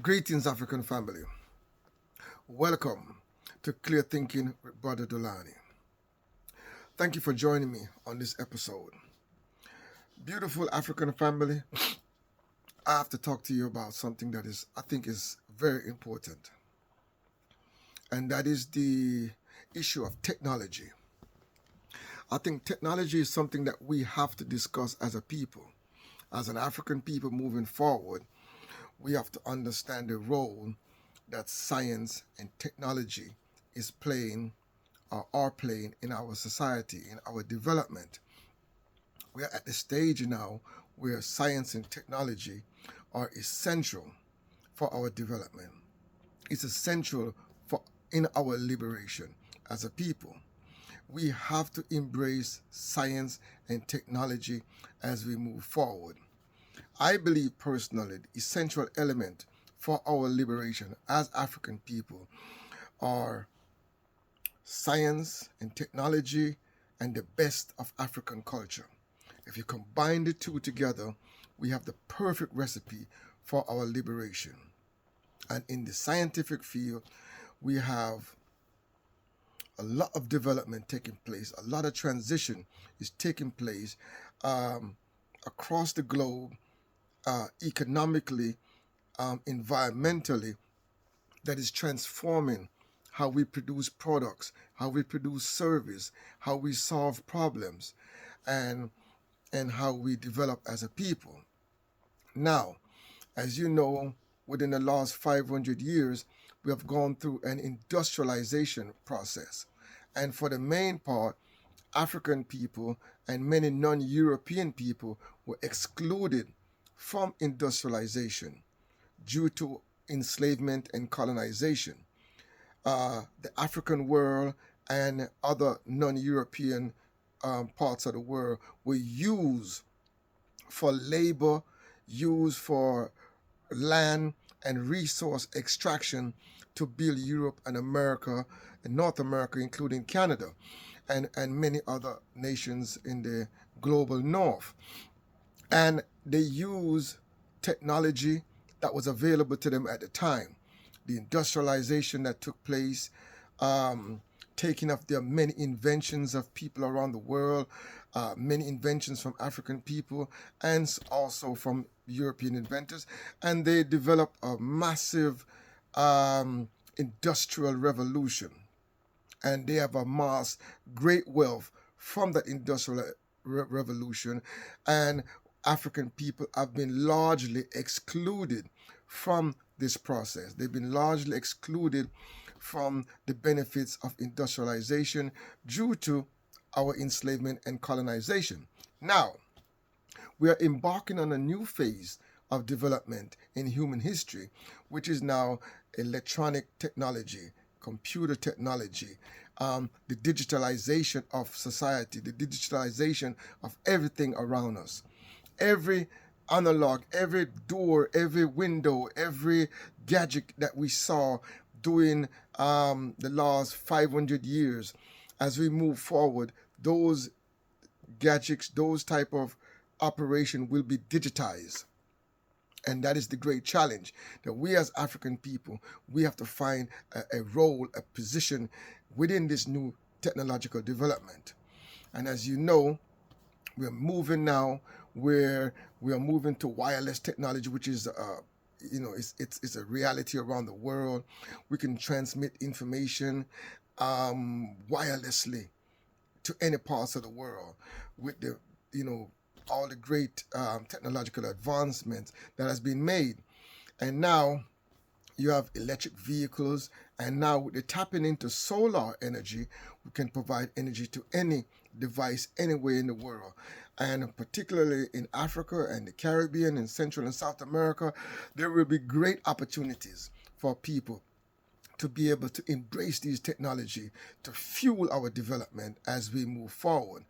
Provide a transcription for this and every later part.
Greetings, African family. Welcome to Clear Thinking with Brother Dulani. Thank you for joining me on this episode. Beautiful African family, I have to talk to you about something that I think is very important, and that is the issue of technology. I think technology is something that we have to discuss as a people. As an African people moving forward, we have to understand the role that science and technology is playing or are playing in our society, in our development. We are at the stage now where science and technology are essential for our development. It's essential for in our liberation as a people. We have to embrace science and technology as we move forward. I believe personally the essential element for our liberation as African people are science and technology and the best of African culture. If you combine the two together, we have the perfect recipe for our liberation. And in the scientific field, we have a lot of development taking place, a lot of transition is taking place across the globe, economically, environmentally, that is transforming how we produce products, how we produce service, how we solve problems, and how we develop as a people. Now, as you know, within the last 500 years, we have gone through an industrialization process. And for the main part, African people and many non-European people were excluded from industrialization due to enslavement and colonization. The African world and other non-European parts of the world were used for labor, used for land and resource extraction to build Europe and America and North America, including Canada and many other nations in the global north. And they use technology that was available to them at the time. The industrialization that took place, taking of their many inventions of people around the world, many inventions from African people and also from European inventors. And they developed a massive industrial revolution. And they have amassed great wealth from that industrial revolution. And African people have been largely excluded from this process. They've been largely excluded from the benefits of industrialization due to our enslavement and colonization. Now, we are embarking on a new phase of development in human history, which is now electronic technology, computer technology, the digitalization of society, the digitalization of everything around us. Every analog, every door, every window, every gadget that we saw during the last 500 years, as we move forward, those gadgets, those type of operation will be digitized. And that is the great challenge that we as African people, we have to find a role, a position within this new technological development. And as you know, we're moving now where we are moving to wireless technology, which is it's a reality around the world. We can transmit information wirelessly to any parts of the world with the all the great technological advancements that has been made. And now you have electric vehicles, and now with the tapping into solar energy, we can provide energy to any device anywhere in the world. And particularly in Africa and the Caribbean and Central and South America, there will be great opportunities for people to be able to embrace these technology to fuel our development as we move forward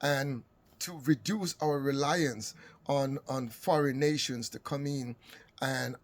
and to reduce our reliance on foreign nations to come in and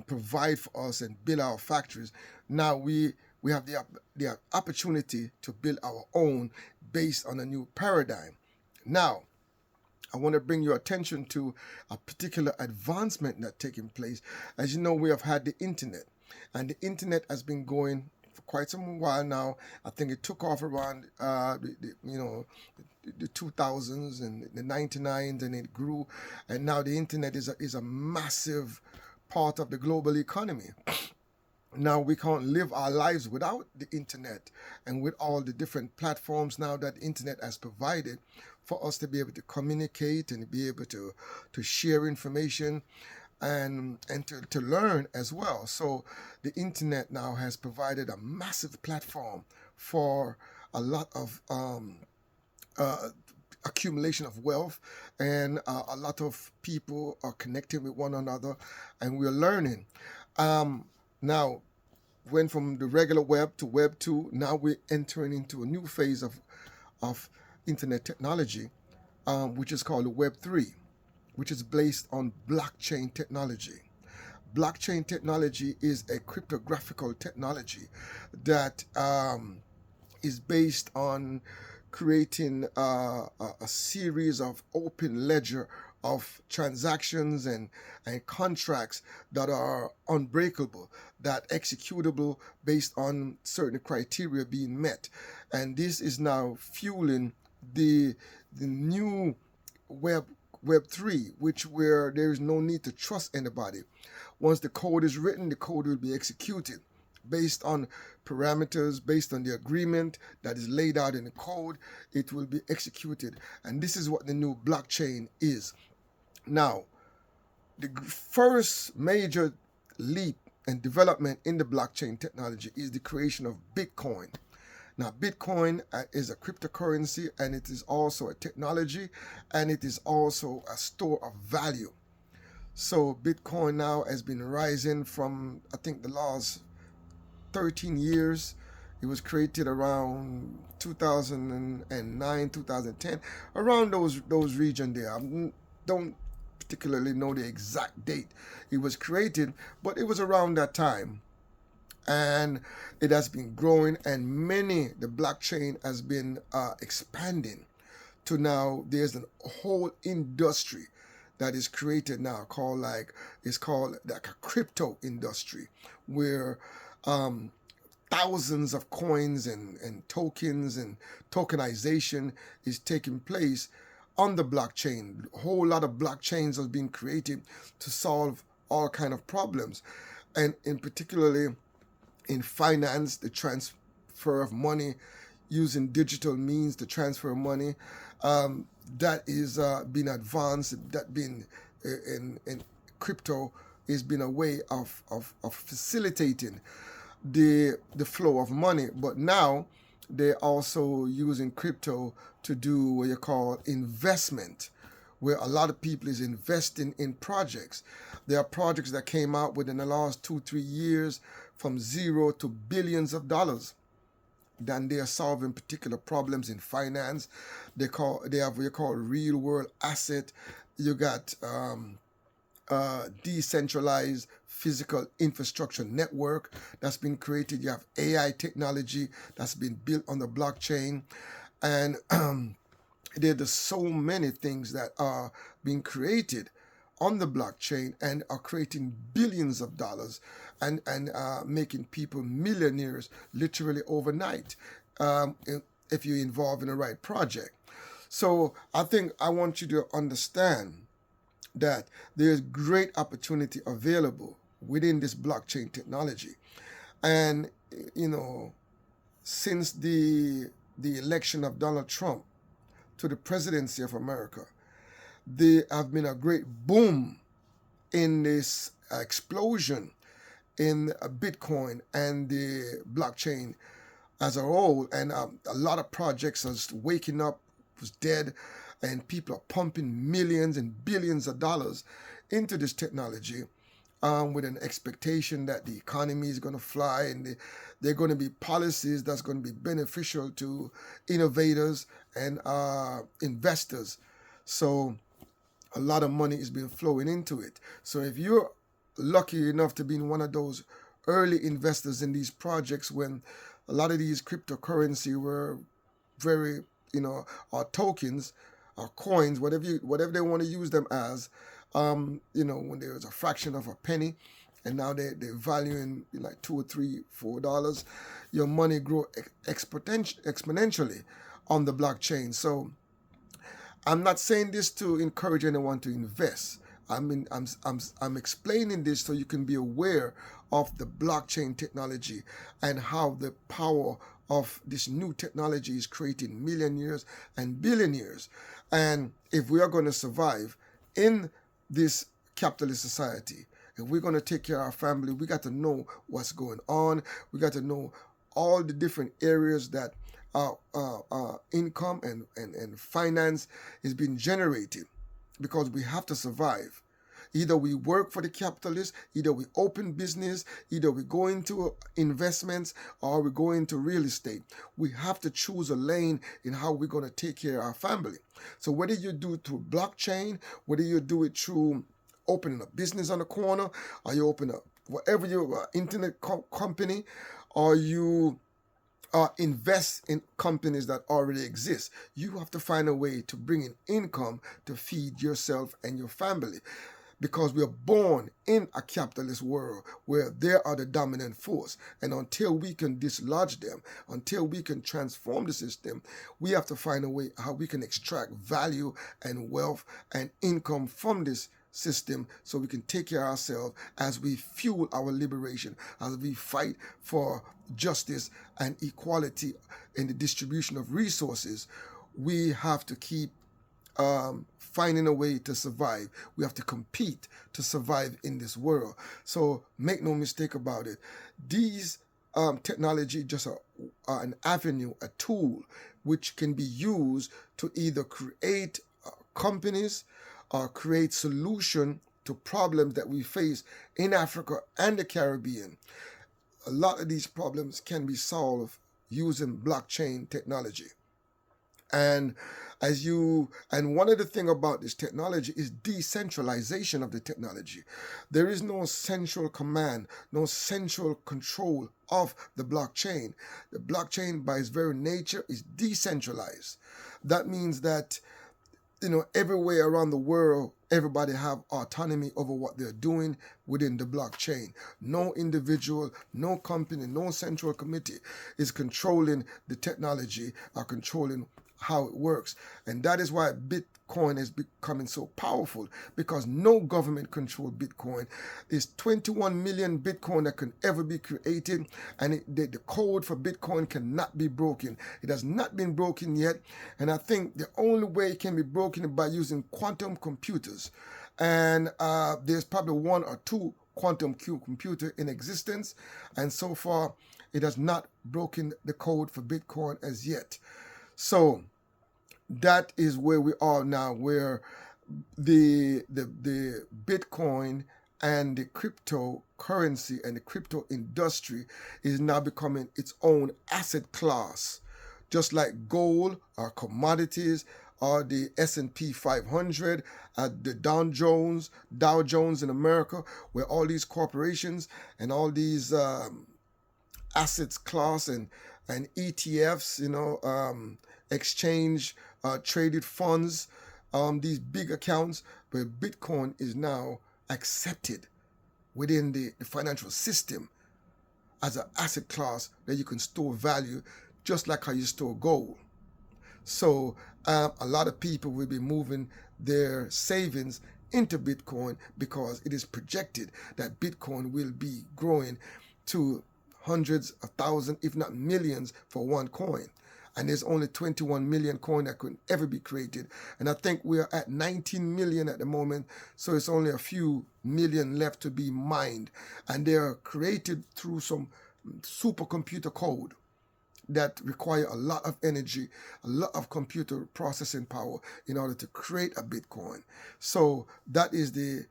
provide for us and build our factories. Now we have the opportunity to build our own based on a new paradigm. Now, I want to bring your attention to a particular advancement that's taking place. As you know, we have had the internet, and the internet has been going for quite some while now. I think it took off around the 2000s and the 99s, and it grew, and now the internet is a massive part of the global economy. Now we can't live our lives without the internet, and with all the different platforms now that the internet has provided for us to be able to communicate and be able to share information and to learn as well. So the internet now has provided a massive platform for a lot of uh, accumulation of wealth, and a lot of people are connecting with one another, and we're learning. Now, went from the regular web to Web 2. Now we're entering into a new phase of internet technology, which is called the Web 3, which is based on blockchain technology. Blockchain technology is a cryptographical technology that is based on creating a series of open ledger of transactions and contracts that are unbreakable, that executable based on certain criteria being met. And this is now fueling the new web 3, which where there is no need to trust anybody. Once the code is written, the code will be executed based on parameters, based on the agreement that is laid out in the code. It will be executed, and this is what the new blockchain is. Now, the first major leap and development in the blockchain technology is the creation of Bitcoin. Now, Bitcoin is a cryptocurrency, and it is also a technology, and it is also a store of value. So Bitcoin now has been rising from, I think, the last 13 years. It was created around 2009, 2010, around those region there. I don't particularly know the exact date it was created, but it was around that time. And it has been growing, and the blockchain has been expanding to now there's a whole industry that is created now it's called like a crypto industry, where thousands of coins and tokens and tokenization is taking place on the blockchain. A whole lot of blockchains are being created to solve all kind of problems, and in particularly in finance, the transfer of money using digital means to transfer money, that is being advanced. That being in crypto is been a way of facilitating the flow of money. But now they're also using crypto to do what you call investment, where a lot of people is investing in projects. There are projects that came out within the last 2-3 years from zero to billions of dollars. Then they are solving particular problems in finance. They have what you call real world asset. You got decentralized physical infrastructure network that's been created. You have AI technology that's been built on the blockchain, and there's so many things that are being created on the blockchain and are creating billions of dollars and making people millionaires literally overnight, if you're involved in the right project. So I think I want you to understand that there's great opportunity available within this blockchain technology. And, since the election of Donald Trump to the presidency of America, there have been a great boom in this explosion in Bitcoin and the blockchain as a whole. And a lot of projects are just waking up, was dead, and people are pumping millions and billions of dollars into this technology, with an expectation that the economy is going to fly, and there are going to be policies that's going to be beneficial to innovators and investors. So a lot of money is being flowing into it. So if you're lucky enough to be one of those early investors in these projects, when a lot of these cryptocurrency were very, are tokens, or coins, whatever they want to use them as. When there's a fraction of a penny, and now they're valuing like $2 or $3, $4, your money grow exponentially on the blockchain. So I'm not saying this to encourage anyone to invest. I'm explaining this so you can be aware of the blockchain technology and how the power of this new technology is creating millionaires and billionaires. And if we are going to survive in this capitalist society, if we're going to take care of our family, we got to know what's going on. We got to know all the different areas that income and finance is being generated, because we have to survive. Either we work for the capitalists, either we open business, either we go into investments, or we go into real estate. We have to choose a lane in how we're going to take care of our family. So whether you do it through blockchain, whether you do it through opening a business on the corner, or you open up whatever your internet company, or you invest in companies that already exist, you have to find a way to bring in income to feed yourself and your family. Because we are born in a capitalist world where they are the dominant force. And until we can dislodge them, until we can transform the system, we have to find a way how we can extract value and wealth and income from this system so we can take care of ourselves as we fuel our liberation, as we fight for justice and equality in the distribution of resources. We have to keep finding a way to survive. We have to compete to survive in this world. So make no mistake about it. These technology just are an avenue, a tool, which can be used to either create companies or create solution to problems that we face in Africa and the Caribbean. A lot of these problems can be solved using blockchain technology. And one of the things about this technology is decentralization of the technology. There is no central command, no central control of the blockchain. The blockchain, by its very nature, is decentralized. That means that everywhere around the world, everybody have autonomy over what they're doing within the blockchain. No individual, no company, no central committee is controlling the technology or controlling how it works. And that is why Bitcoin is becoming so powerful, because no government controls Bitcoin. There's 21 million Bitcoin that can ever be created, and the code for Bitcoin cannot be broken. It has not been broken yet, and I think the only way it can be broken is by using quantum computers. And there's probably one or two quantum computer in existence, and so far it has not broken the code for Bitcoin as yet. So that is where we are now, where the Bitcoin and the cryptocurrency and the crypto industry is now becoming its own asset class, just like gold or commodities or the S&P 500, the Dow Jones in America, where all these corporations and all these assets class and ETFs, exchange traded funds, these big accounts, where Bitcoin is now accepted within the financial system as an asset class that you can store value, just like how you store gold. So a lot of people will be moving their savings into Bitcoin, because it is projected that Bitcoin will be growing to hundreds of thousands, if not millions, for one coin. And there's only 21 million coin that could ever be created. And I think we are at 19 million at the moment, so it's only a few million left to be mined. And they are created through some supercomputer code that require a lot of energy, a lot of computer processing power in order to create a Bitcoin. So that is the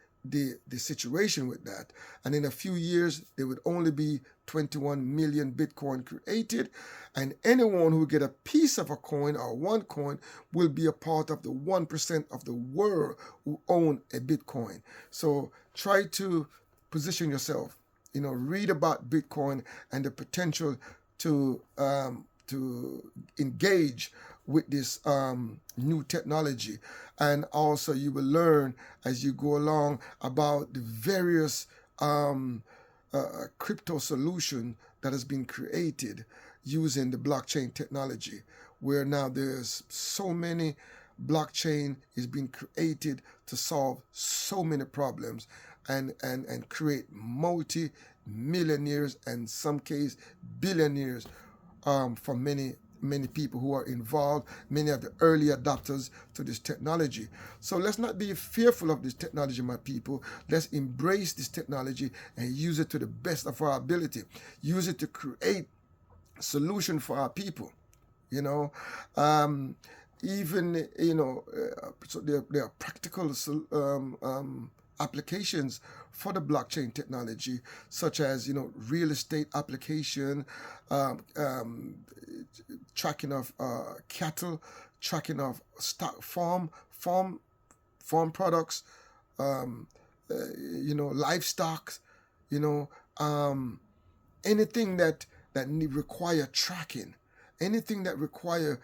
situation with that. And in a few years, there would only be 21 million Bitcoin created, and anyone who get a piece of a coin or one coin will be a part of the 1% of the world who own a Bitcoin. So try to position yourself, read about Bitcoin and the potential to engage with this new technology. And also you will learn as you go along about the various crypto solution that has been created using the blockchain technology, where now there's so many blockchain is being created to solve so many problems and create multi-millionaires and some case billionaires for many people who are involved, many of the early adopters to this technology. So let's not be fearful of this technology, my people. Let's embrace this technology and use it to the best of our ability. Use it to create solution for our people. Even so there are practical applications for the blockchain technology, such as real estate application, tracking of cattle, tracking of stock farm products, livestock, anything that require tracking, anything that require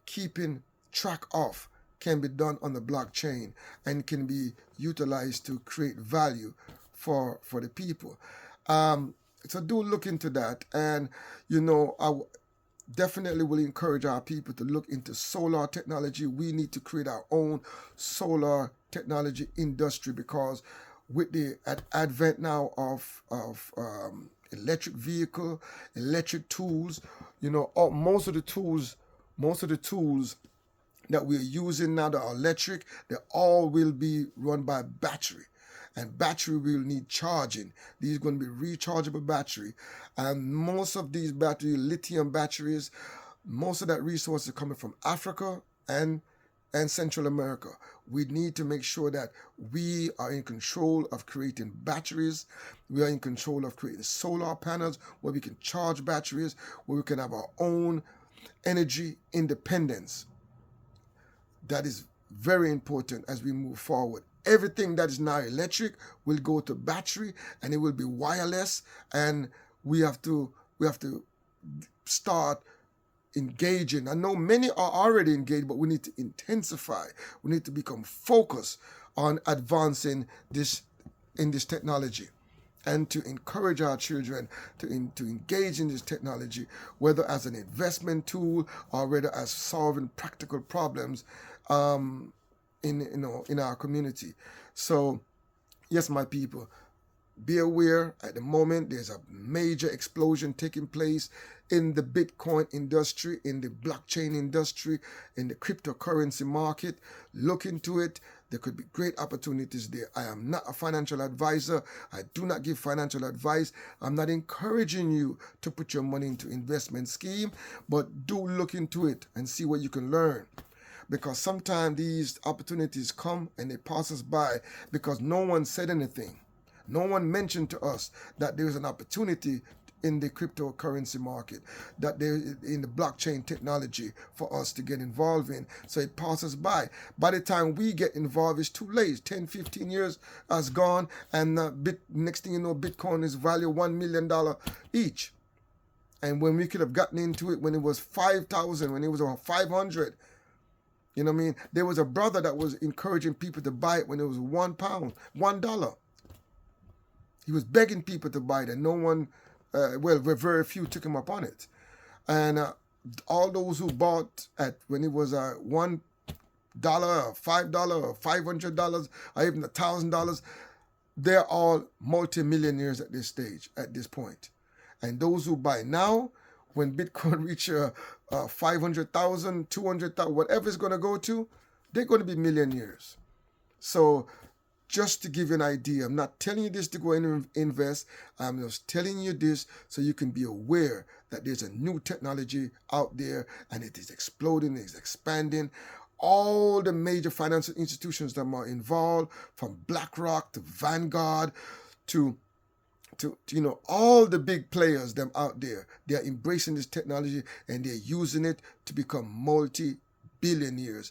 keeping track of can be done on the blockchain and can be utilized to create value for the people. So do look into that. And I definitely will encourage our people to look into solar technology. We need to create our own solar technology industry, because with the advent now of electric vehicle, electric tools, most of the tools that we're using now that are electric, they all will be run by battery. And battery will need charging. These are going to be rechargeable battery. And most of these battery, lithium batteries, most of that resource is coming from Africa and Central America. We need to make sure that we are in control of creating batteries. We are in control of creating solar panels where we can charge batteries, where we can have our own energy independence. That is very important as we move forward. Everything that is now electric will go to battery, and it will be wireless, and we have to start engaging. I know many are already engaged, but we need to intensify. We need to become focused on advancing this technology, and to encourage our children to engage in this technology, whether as an investment tool or whether as solving practical problems in our community. So yes, my people, be aware. At the moment, there's a major explosion taking place in the Bitcoin industry, in the blockchain industry, in the cryptocurrency market. Look into it. There could be great opportunities there. I am not a financial advisor. I do not give financial advice. I'm not encouraging you to put your money into investment scheme, but do look into it and see what you can learn. Because sometimes these opportunities come and they pass us by because no one said anything. No one mentioned to us that there's an opportunity in the cryptocurrency market, that there in the blockchain technology for us to get involved in. So it passes by. By the time we get involved, it's too late. 10, 15 years has gone, and next thing you know, Bitcoin is valued $1 million each. And when we could have gotten into it when it was 5,000, when it was around 500, you know what I mean? There was a brother that was encouraging people to buy it when it was £1, $1. He was begging people to buy it, and no one, very few took him up on it. And all those who bought at when it was $1 or $5 or $500 or even $1,000, they're all multimillionaires at this stage, at this point. And those who buy now, when Bitcoin reach 500,000, 200,000, whatever it's going to go to, they're going to be millionaires. So just to give you an idea, I'm not telling you this to go and invest. I'm just telling you this so you can be aware that there's a new technology out there, and it is exploding, it's expanding. All the major financial institutions that are involved, from BlackRock to Vanguard to all the big players them out there, they are embracing this technology and they're using it to become multi-billionaires.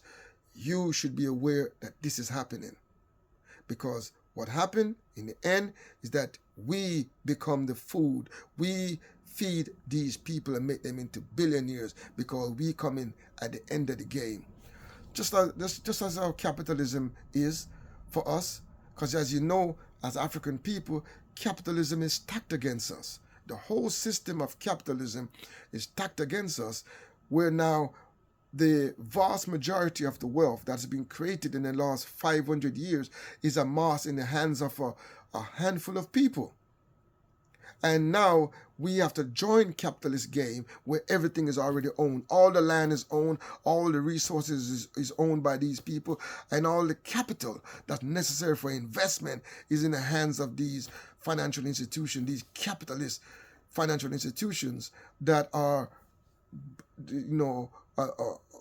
You should be aware that this is happening, because What happened in the end is that we become the food. We feed these people and make them into billionaires because we come in at the end of the game. Just as how capitalism is for us, because as you know, as African people, capitalism is stacked against us. The whole system of capitalism is stacked against us, where now the vast majority of the wealth that's been created in the last 500 years is amassed in the hands of a handful of people. And now we have to join capitalist game where everything is already owned. All the land is owned, all the resources is owned by these people, and all the capital that's necessary for investment is in the hands of these financial institutions, these capitalist financial institutions that are,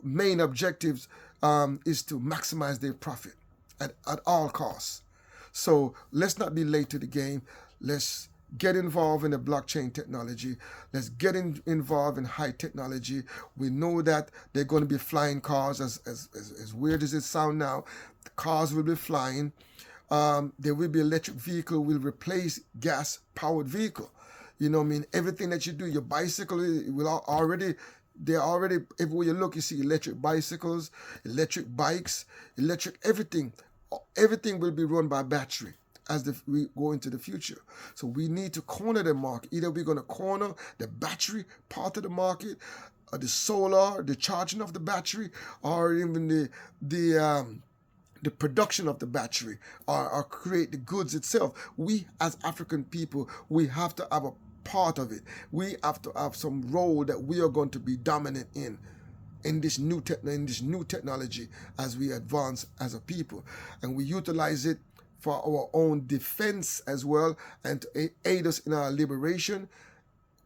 main objectives is to maximize their profit at all costs. So let's not be late to the game. Let's get involved in the blockchain technology. Let's get involved in high technology. We know that they're going to be flying cars, as weird as it sounds now. The cars will be flying. There will be electric vehicle will replace gas-powered vehicle. Everything that you do, your bicycle will they're already, everywhere you look, you see electric bicycles, electric bikes, electric everything. Everything will be run by battery as we go into the future. So we need to corner the market. Either we're going to corner the battery part of the market, or the solar, the charging of the battery, or even the production of the battery, or create the goods itself. We as African people, we have to have a part of it. We have to have some role that we are going to be dominant in this new technology as we advance as a people, and we utilize it for our own defense as well, and to aid us in our liberation,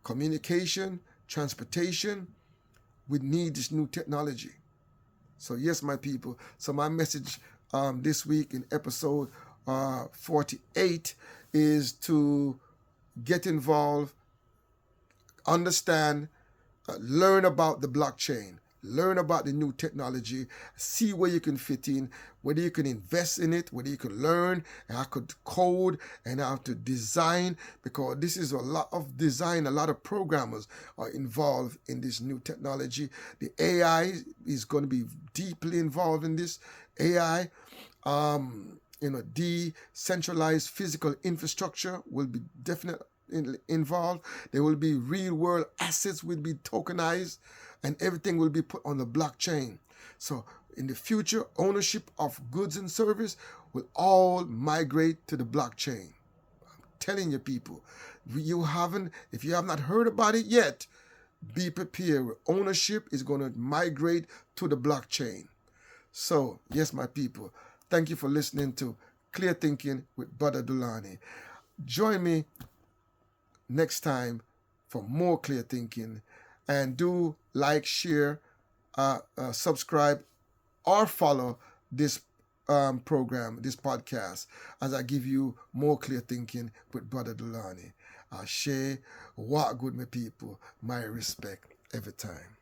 communication, transportation. We need this new technology. So yes, my people. So my message this week in episode 48 is to get involved, understand, learn about the blockchain, learn about the new technology, see where you can fit in, whether you can invest in it, whether you can learn, and how to code, and how to design, because this is a lot of design, a lot of programmers are involved in this new technology. The AI is going to be deeply involved in this. AI, decentralized physical infrastructure will be definitely involved. There will be real world assets will be tokenized, and everything will be put on the blockchain. So in the future, ownership of goods and service will all migrate to the blockchain. I'm telling you, people, if you have not heard about it yet, be prepared. Ownership is going to migrate to the blockchain. So yes, my people, thank you for listening to Clear Thinking with Brother Dulani. Join me next time for more clear thinking, and do like, share, subscribe, or follow this program, this podcast, as I give you more clear thinking with Brother Dulani. Ashe, what good, my people, my respect every time.